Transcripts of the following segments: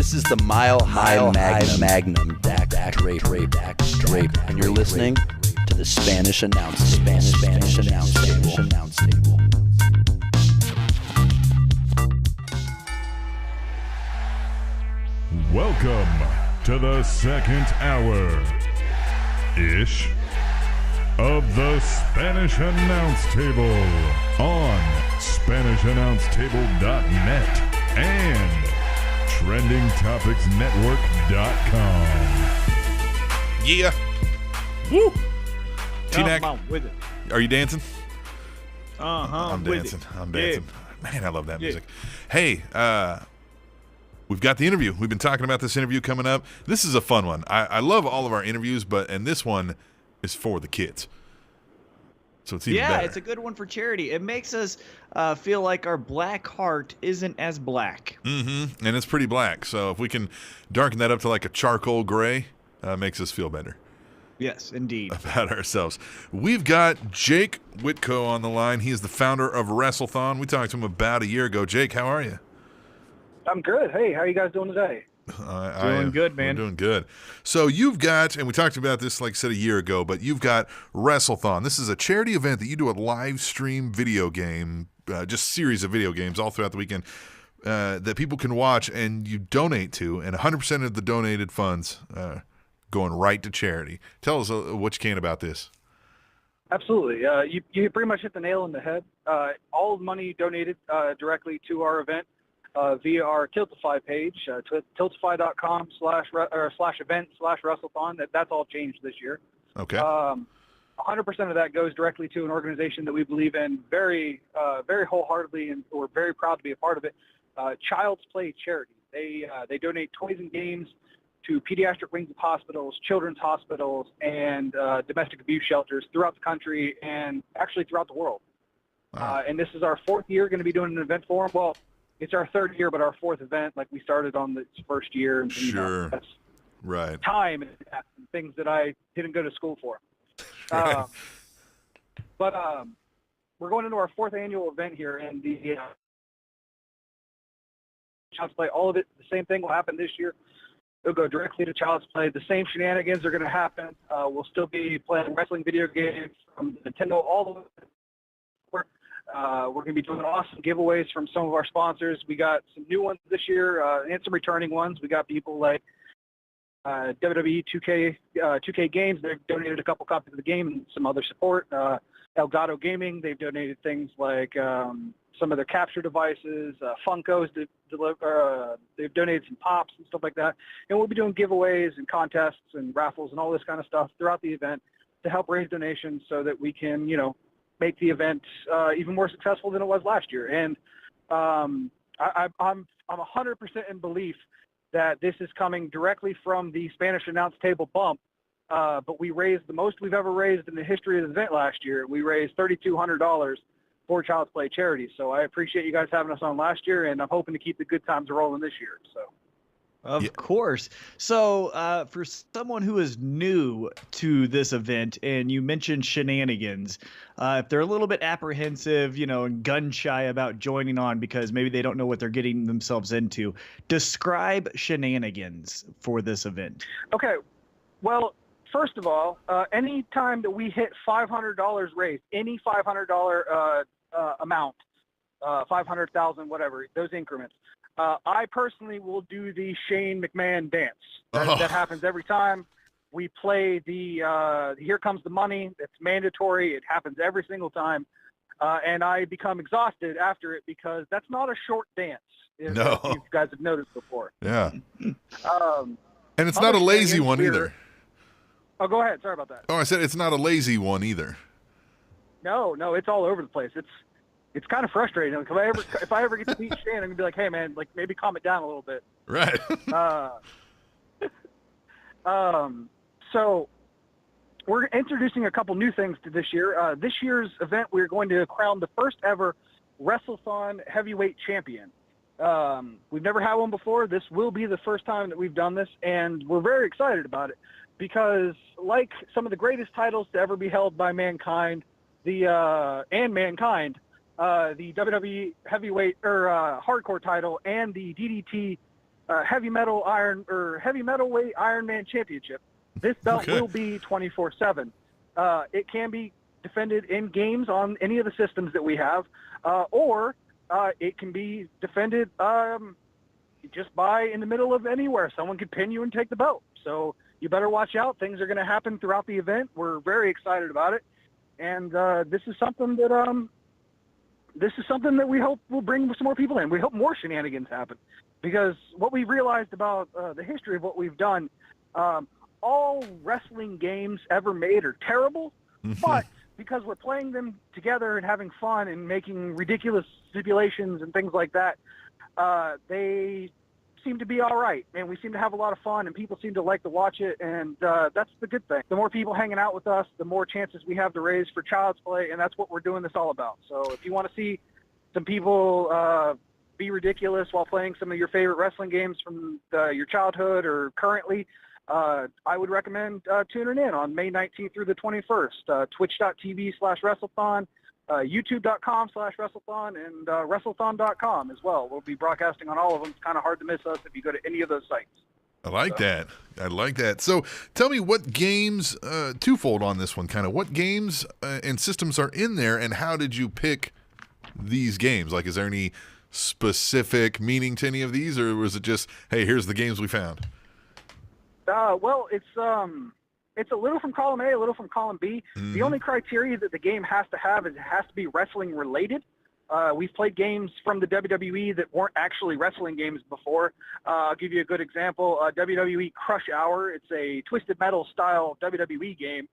This is the Mile High Magnum Drape, and you're listening to the Spanish Announce Table. Welcome to the second hour-ish of the Spanish Announce Table on SpanishAnnounceTable.net and TrendingTopicsNetwork.com. Yeah. Woo. T-Mac, with it. Are you dancing? I'm dancing. Yeah. Man, I love that music. Hey, we've got the interview. We've been talking about this interview coming up. This is a fun one. I love all of our interviews, and this one is for the kids. So it's even better. It's a good one for charity. It makes us feel like our black heart isn't as black. Mm-hmm. And it's pretty black. So if we can darken that up to like a charcoal gray, makes us feel better. Yes, indeed. About ourselves. We've got Jake Whitco on the line. He is the founder of WRESTLETHON. We talked to him about a year ago. Jake, how are you? I'm good. Hey, how are you guys doing today? Doing good, man. We're doing good. So you've got, and we talked about this, like I said, a year ago, but you've got WRESTLETHON. This is a charity event that you do a live stream video game, just series of video games all throughout the weekend that people can watch and you donate to, and 100% of the donated funds going right to charity. Tell us what you can about this. Absolutely. You pretty much hit the nail on the head. All money donated directly to our event via our Tiltify page, tiltify.com/event/WRESTLETHON. That's all changed this year. Okay. 100% of that goes directly to an organization that we believe in very wholeheartedly, and we're very proud to be a part of it. Child's Play Charity. They donate toys and games to pediatric wings of hospitals, children's hospitals, and domestic abuse shelters throughout the country and actually throughout the world. Wow. And this is our fourth year going to be doing an event for them. Well, it's our third year, but our fourth event. Like, we started on the first year. And, Sure. That's Right. time and things that I didn't go to school for. Right. But we're going into our fourth annual event here, and the Child's Play, all of it, the same thing will happen this year. It'll go directly to Child's Play. The same shenanigans are going to happen. We'll still be playing wrestling video games from Nintendo all the way. We're going to be doing awesome giveaways from some of our sponsors. We got some new ones this year and some returning ones. We got people like WWE 2K Games. They've donated a couple copies of the game and some other support. Elgato Gaming, they've donated things like some of their capture devices, Funkos. They've donated some pops and stuff like that. And we'll be doing giveaways and contests and raffles and all this kind of stuff throughout the event to help raise donations so that we can, make the event even more successful than it was last year. And I'm 100% in belief that this is coming directly from the Spanish Announce Table bump. But we raised the most we've ever raised in the history of the event last year. We raised $3,200 for Child's Play charity. So I appreciate you guys having us on last year, and I'm hoping to keep the good times rolling this year. So. Of course. So for someone who is new to this event, and you mentioned shenanigans, if they're a little bit apprehensive, and gun shy about joining on because maybe they don't know what they're getting themselves into, describe shenanigans for this event. Okay. Well, first of all, any time that we hit $500 raised, any $500 amount, 500,000, whatever, those increments, I personally will do the Shane McMahon dance. That happens every time. We play the Here Comes the Money. It's mandatory. It happens every single time. And I become exhausted after it because that's not a short dance. If you guys have noticed before. Yeah. And it's not a lazy one either. Oh, go ahead. Sorry about that. Oh, I said it's not a lazy one either. No, it's all over the place. It's kind of frustrating. Like, if I ever get to beat Shane, I'm gonna be like, hey man, like maybe calm it down a little bit. Right. So we're introducing a couple new things to this year. This year's event, we're going to crown the first ever WRESTLETHON heavyweight champion. We've never had one before. This will be the first time that we've done this, and we're very excited about it because, like some of the greatest titles to ever be held by mankind, the WWE heavyweight or hardcore title and the DDT heavy metalweight Ironman championship. This belt will be 24/7. It can be defended in games on any of the systems that we have, or it can be defended just in the middle of anywhere. Someone could pin you and take the belt. So you better watch out. Things are going to happen throughout the event. We're very excited about it, and this is something that we hope will bring some more people in. We hope more shenanigans happen, because what we realized about the history of what we've done, all wrestling games ever made are terrible, but because we're playing them together and having fun and making ridiculous stipulations and things like that, they seem to be all right, and we seem to have a lot of fun, and people seem to like to watch it, and that's the good thing. The more people hanging out with us, the more chances we have to raise for Child's Play, and that's what we're doing this all about. So if you want to see some people be ridiculous while playing some of your favorite wrestling games from your childhood or currently, I would recommend tuning in on May 19th through the 21st, twitch.tv/WrestleThon, youtube.com/WrestleThon, and WrestleThon.com as well. We'll be broadcasting on all of them. It's kind of hard to miss us if you go to any of those sites. I like that. I like that. So tell me what games, twofold on this one, kind of what games and systems are in there, and how did you pick these games? Like, is there any specific meaning to any of these, or was it just, hey, here's the games we found? Well, it's a little from column A, a little from column B. The only criteria that the game has to have is it has to be wrestling related. We've played games from the WWE that weren't actually wrestling games before. I'll give you a good example. WWE Crush Hour. It's a Twisted Metal style WWE game.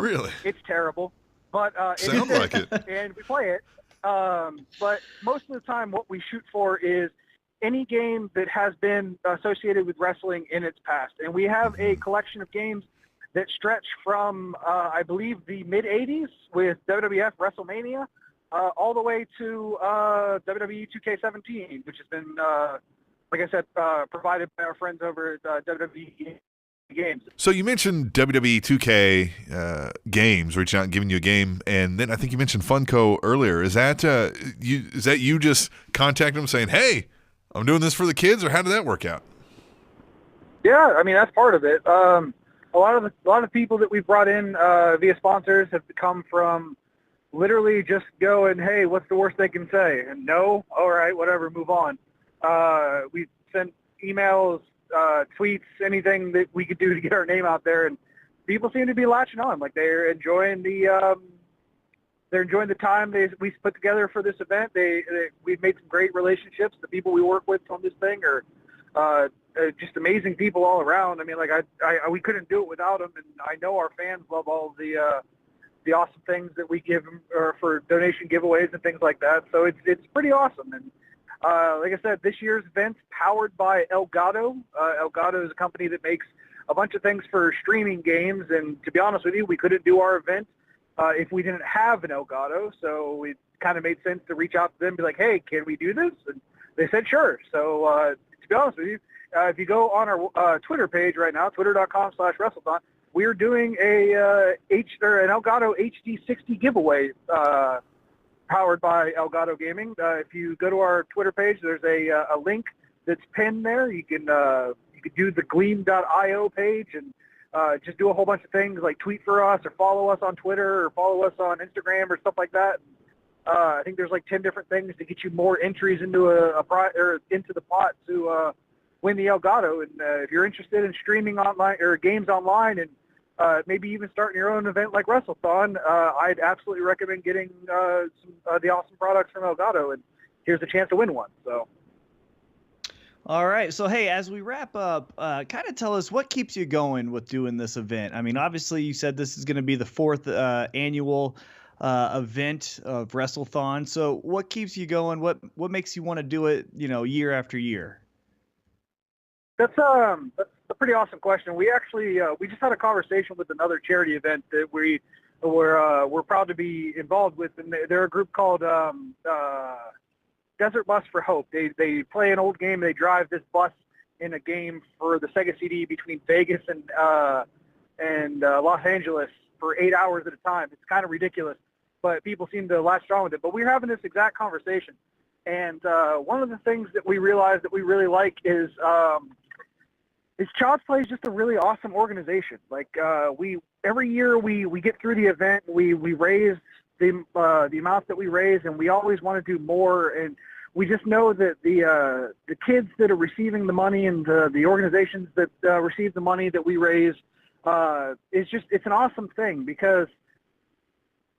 Really? It's terrible, but sounds like it. And we play it. But most of the time, what we shoot for is any game that has been associated with wrestling in its past. And we have a collection of games that stretch from, I believe, the mid-'80s with WWF WrestleMania all the way to WWE 2K17, which has been, like I said, provided by our friends over at WWE Games. So you mentioned WWE 2K games, reaching out and giving you a game, and then I think you mentioned Funko earlier. Is that you just contacting them saying, hey, I'm doing this for the kids, or how did that work out? Yeah, I mean, that's part of it. A lot of people that we've brought in via sponsors have come from literally just going, hey, what's the worst they can say? And no, all right, whatever, move on. We sent emails, tweets, anything that we could do to get our name out there, and people seem to be latching on. Like, they're enjoying the time we put together for this event. We've made some great relationships. The people we work with on this thing are just amazing people all around. I mean, like we couldn't do it without them, and I know our fans love all the awesome things that we give them for donation giveaways and things like that. So it's pretty awesome. And like I said, this year's event's powered by Elgato. Elgato is a company that makes a bunch of things for streaming games, and to be honest with you, we couldn't do our event if we didn't have an Elgato, so it kind of made sense to reach out to them and be like, hey, can we do this? And they said sure. So to be honest with you, if you go on our Twitter page right now, twitter.com/WrestleThon, we're doing an Elgato HD60 giveaway powered by Elgato Gaming. If you go to our Twitter page, there's a link that's pinned there. You can do the gleam.io page and just do a whole bunch of things like tweet for us or follow us on Twitter or follow us on Instagram or stuff like that. I think there's like 10 different things to get you more entries into into the pot to win the Elgato. And if you're interested in streaming online or games online and maybe even starting your own event like WrestleThon, I'd absolutely recommend getting the awesome products from Elgato. And here's a chance to win one. So. All right. So, hey, as we wrap up, kind of tell us what keeps you going with doing this event. I mean, obviously, you said this is going to be the 4th annual event of WrestleThon. So what keeps you going? What makes you want to do it, year after year? That's a pretty awesome question. We actually we just had a conversation with another charity event that we're proud to be involved with, and they're a group called Desert Bus for Hope. They play an old game. They drive this bus in a game for the Sega CD between Vegas and Los Angeles for 8 hours at a time. It's kind of ridiculous, but people seem to latch on with it. But we were having this exact conversation, And one of the things that we realized that we really like is Child's Play is just a really awesome organization. Like every year we get through the event, we raise the amounts that we raise, and we always want to do more. And we just know that the kids that are receiving the money and the organizations that receive the money that we raise, it's an awesome thing, because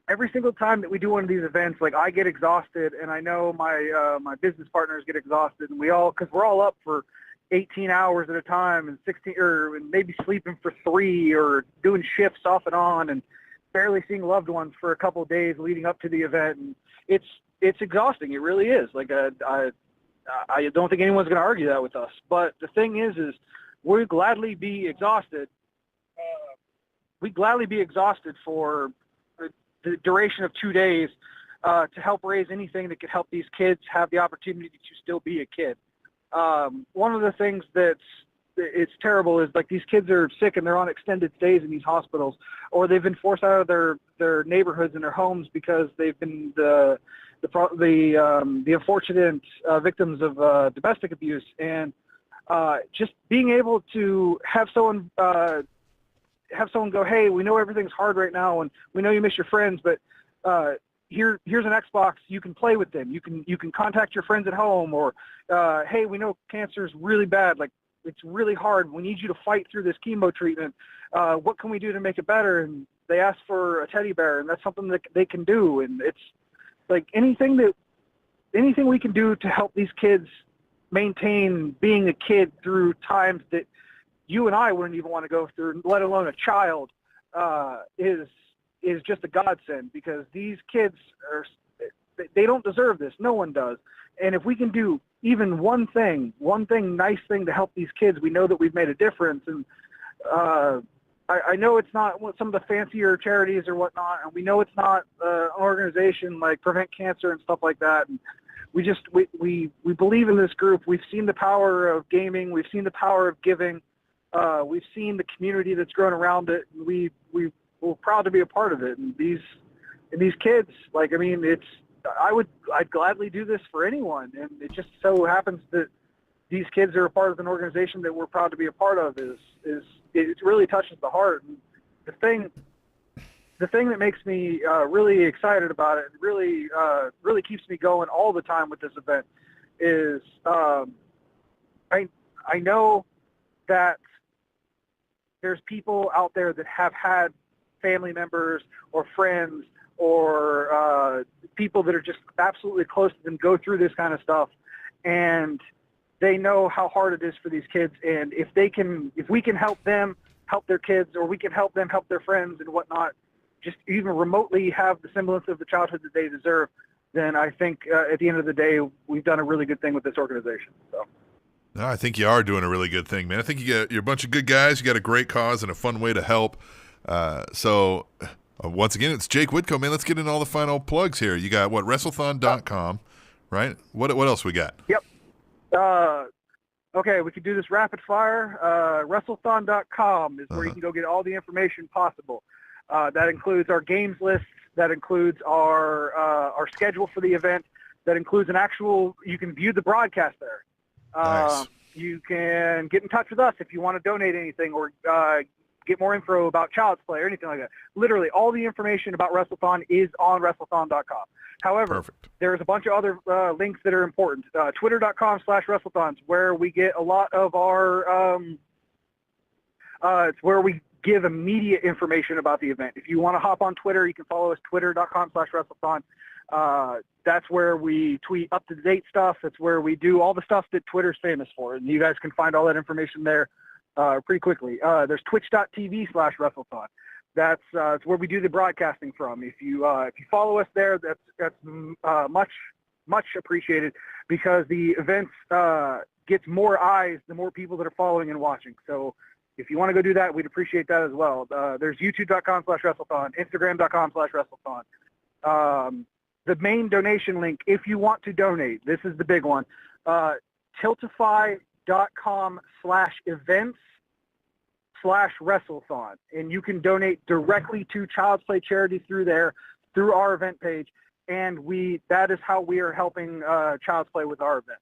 every single time that we do one of these events, like, I get exhausted, and I know my business partners get exhausted, and because we're all up for 18 hours at a time, and 16, or maybe sleeping for 3, or doing shifts off and on, and barely seeing loved ones for a couple of days leading up to the event. And it's exhausting. It really is. Like, I don't think anyone's going to argue that with us. But the thing is we'd gladly be exhausted. We'd gladly be exhausted for the duration of 2 days to help raise anything that could help these kids have the opportunity to still be a kid. One of the things it's terrible is, like, these kids are sick and they're on extended stays in these hospitals, or they've been forced out of their neighborhoods and their homes because they've been the unfortunate victims of domestic abuse. And just being able to have someone go, hey, we know everything's hard right now, and we know you miss your friends, but here's an Xbox, you can play with them. You can contact your friends at home, or hey, we know cancer is really bad. Like, it's really hard. We need you to fight through this chemo treatment. What can we do to make it better? And they ask for a teddy bear, and that's something that they can do. And it's like anything we can do to help these kids maintain being a kid through times that you and I wouldn't even want to go through, let alone a child, is just a godsend, because these kids they don't deserve this. No one does. And if we can do even one nice thing to help these kids, we know that we've made a difference. And I know it's not some of the fancier charities or whatnot, and we know it's not an organization like Prevent Cancer and stuff like that. And we believe in this group. We've seen the power of gaming. We've seen the power of giving. We've seen the community that's grown around it. And we're proud to be a part of it. And these kids, like, I mean, I'd gladly do this for anyone. And it just so happens that these kids are a part of an organization that we're proud to be a part of. It really touches the heart. And the thing that makes me really excited about it, really keeps me going all the time with this event, is I know that there's people out there that have had family members or friends or people that are just absolutely close to them go through this kind of stuff, and they know how hard it is for these kids. And if we can help them help their kids, or we can help them help their friends and whatnot, just even remotely have the semblance of the childhood that they deserve, then I think at the end of the day, we've done a really good thing with this organization. So. No, I think you are doing a really good thing, man. I think you're a bunch of good guys. You got a great cause and a fun way to help. So once again, it's Jake Whitco, man. Let's get into all the final plugs here. You got WRESTLETHON.com, right? What else we got? Yep. Okay, we could do this rapid fire. WRESTLETHON.com is where you can go get all the information possible. That includes our games list. That includes our schedule for the event. That includes you can view the broadcast there. Nice. You can get in touch with us if you want to donate anything, or get more info about Child's Play or anything like that. Literally, all the information about WRESTLETHON is on WRESTLETHON.com. However, there's a bunch of other links that are important. Twitter.com/WRESTLETHONs, where we get a lot of our it's where we give immediate information about the event. If you want to hop on Twitter, you can follow us, twitter.com/WRESTLETHON. That's where we tweet up-to-date stuff. That's where we do all the stuff that Twitter's famous for. And you guys can find all that information there pretty quickly. There's twitch.tv/WRESTLETHON. That's where we do the broadcasting from. If you follow us there, that's much appreciated, because the events gets more eyes the more people that are following and watching. So if you want to go do that, we'd appreciate that as well. There's youtube.com/WRESTLETHON, instagram.com/WRESTLETHON. The main donation link, if you want to donate, this is the big one, tiltify.com/events/WRESTLETHON. And you can donate directly to Child's Play charity through there, through our event page. and that is how we are helping Child's Play with our event.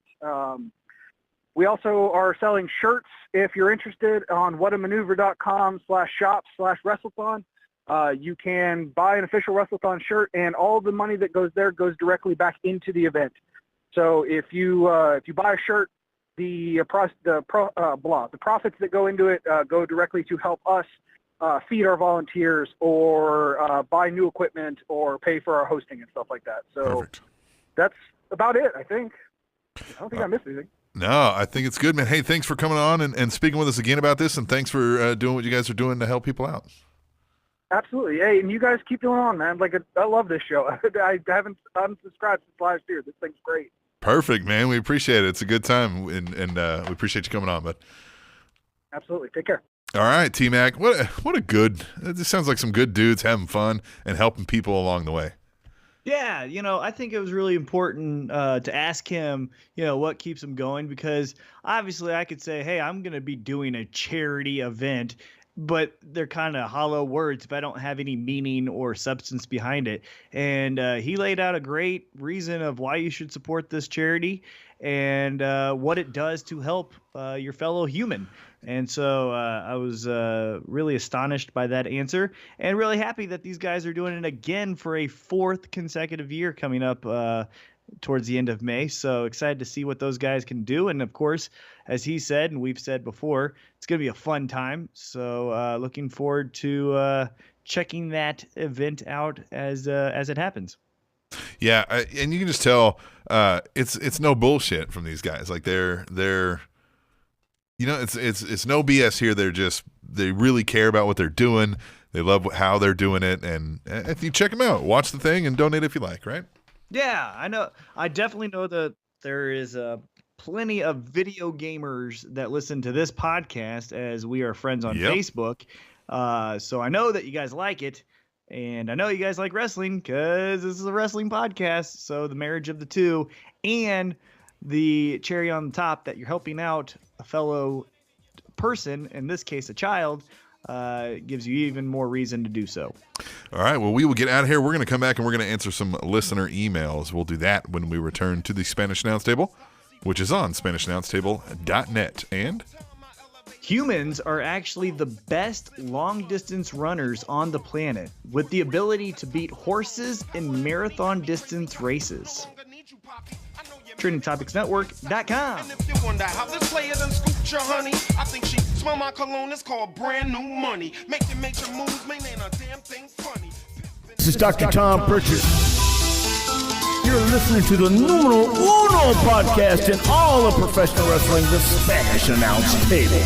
We also are selling shirts. If you're interested, on whatamaneuver.com/shop/WRESTLETHON, you can buy an official WRESTLETHON shirt, and all the money that goes there goes directly back into the event. So if you buy a shirt, the profits that go into it go directly to help us feed our volunteers, or buy new equipment, or pay for our hosting and stuff like that. So Perfect. That's about it, I think. I don't think I missed anything. No, I think it's good, man. Hey, thanks for coming on and speaking with us again about this, and thanks for doing what you guys are doing to help people out. Absolutely. Hey, and you guys keep going on, man. Like, I love this show. I haven't unsubscribed since last year. This thing's great. Perfect, man. We appreciate it. It's a good time, and we appreciate you coming on, bud. Absolutely. Take care. All right, T-Mac. What a good – this sounds like some good dudes having fun and helping people along the way. Yeah, I think it was really important to ask him, what keeps him going, because obviously I could say, hey, I'm going to be doing a charity event, but they're kind of hollow words if I don't have any meaning or substance behind it. And he laid out a great reason of why you should support this charity and what it does to help your fellow human. And so I was really astonished by that answer, and really happy that these guys are doing it again for a 4th consecutive year coming up towards the end of May. So excited to see what those guys can do. And of course, as he said, and we've said before, it's going to be a fun time. So looking forward to checking that event out as it happens. Yeah, and you can just tell it's no bullshit from these guys. Like they're it's no BS here. They really care about what they're doing. They love how they're doing it, and if you check them out, watch the thing and donate if you like, right? Yeah, I know. I definitely know that there is plenty of video gamers that listen to this podcast, as we are friends on Facebook. So I know that you guys like it, and I know you guys like wrestling because this is a wrestling podcast. So the marriage of the two, and the cherry on the top that you're helping out a fellow person, in this case a child, gives you even more reason to do so. All right, well, we will get out of here. We're going to come back and we're going to answer some listener emails. We'll do that when we return to the Spanish Announce Table, which is on SpanishAnnounceTable.net. And humans are actually the best long-distance runners on the planet, with the ability to beat horses in marathon distance races. TrendingTopicsNetwork.com. And if you wonder how this player done scooped your honey, I think she smell my cologne. It's called brand new money. Making major moves, man, ain't a damn thing funny. This is Dr. Tom Pritchard. You're listening to the numero uno podcast in all of professional wrestling, the Spanish Announce Table.